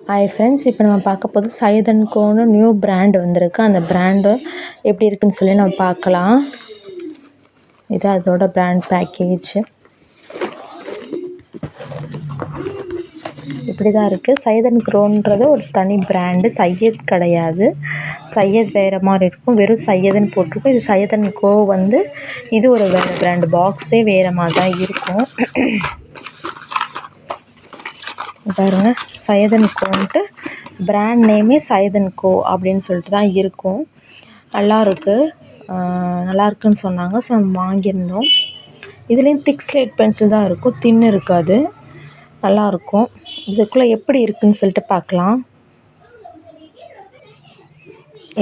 Hi friends, இப்போ நம்ம பார்க்க போது சையத் அண்ட் கோன்னு நியூ பிராண்ட் வந்திருக்கு. அந்த பிராண்டு எப்படி இருக்குன்னு சொல்லி நம்ம பார்க்கலாம். இது அதோட பிராண்ட் பேக்கேஜ் இப்படி தான் இருக்குது. சையத் அண்ட் கோன்றது ஒரு தனி பிராண்டு, சையத் கிடையாது. சையத் வேறு மாதிரி இருக்கும், வெறும் சையதுன்னு போட்டிருக்கும். இது சையத் அண்ட் கோ வந்து இது ஒரு வேறு பிராண்டு, பாக்ஸே வேறு மாதிரி தான் இருக்கும். பாருங்க, சையத் அண்ட் கோன்ட்டு பிராண்ட் நேமே சையத் அண்ட் கோ அப்படின்னு சொல்லிட்டு தான் இருக்கும். நல்லாயிருக்குன்னு சொன்னாங்க. ஸோ வாங்கியிருந்தோம். இதுலேயும் திக் ஸ்லேட் பென்சில் தான் இருக்கும், தின்னு இருக்காது. நல்லாயிருக்கும். இதுக்குள்ளே எப்படி இருக்குதுன்னு சொல்லிட்டு பார்க்கலாம்.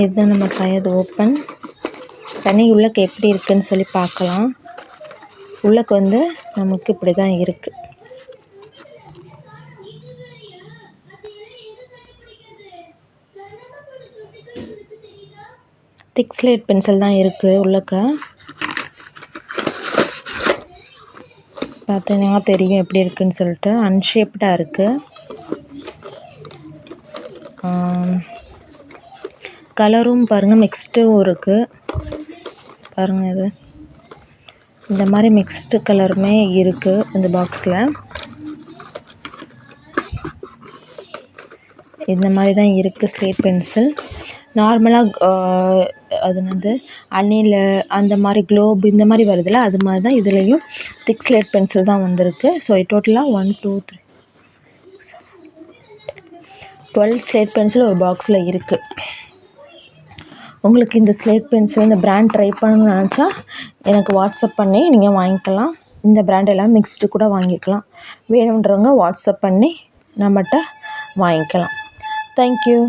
இதுதான் நம்ம சையத் ஓப்பன் பண்ணி உள்ளக்கு எப்படி இருக்குதுன்னு சொல்லி பார்க்கலாம். உள்ளக்கு வந்து நமக்கு இப்படி தான் இருக்குது. திக் ஸ்லேட் பென்சில் தான் இருக்குது. உள்ளக்க பார்த்தீங்கன்னா தெரியும் எப்படி இருக்குதுன்னு சொல்லிட்டு. அன்ஷேப்டாக இருக்குது. கலரும் பாருங்கள் மிக்ஸ்டும் இருக்குது. பாருங்கள், இது இந்த மாதிரி மிக்ஸ்டு கலருமே இருக்குது இந்த பாக்ஸில். இந்த மாதிரி தான் இருக்குது ஸ்லேட் பென்சில். நார்மலாக அது வந்து அணில் அந்த மாதிரி குளோப் இந்த மாதிரி வருதுல்ல, அது மாதிரி தான் இதுலேயும் திக் ஸ்லேட் பென்சில் தான் வந்திருக்கு. ஸோ டோட்டலாக 1 2 3 12 ஸ்லேட் பென்சில் ஒரு பாக்ஸில் இருக்குது. உங்களுக்கு இந்த ஸ்லேட் பென்சில் இந்த பிராண்ட் ட்ரை பண்ணணும்னு நினச்சா எனக்கு வாட்ஸ்அப் பண்ணி நீங்கள் வாங்கிக்கலாம். இந்த பிராண்ட் எல்லாம் மிக்ஸ்டு கூட வாங்கிக்கலாம். வேணுன்றவங்க வாட்ஸ்அப் பண்ணி நம்மகிட்ட வாங்கிக்கலாம். தேங்க்யூ.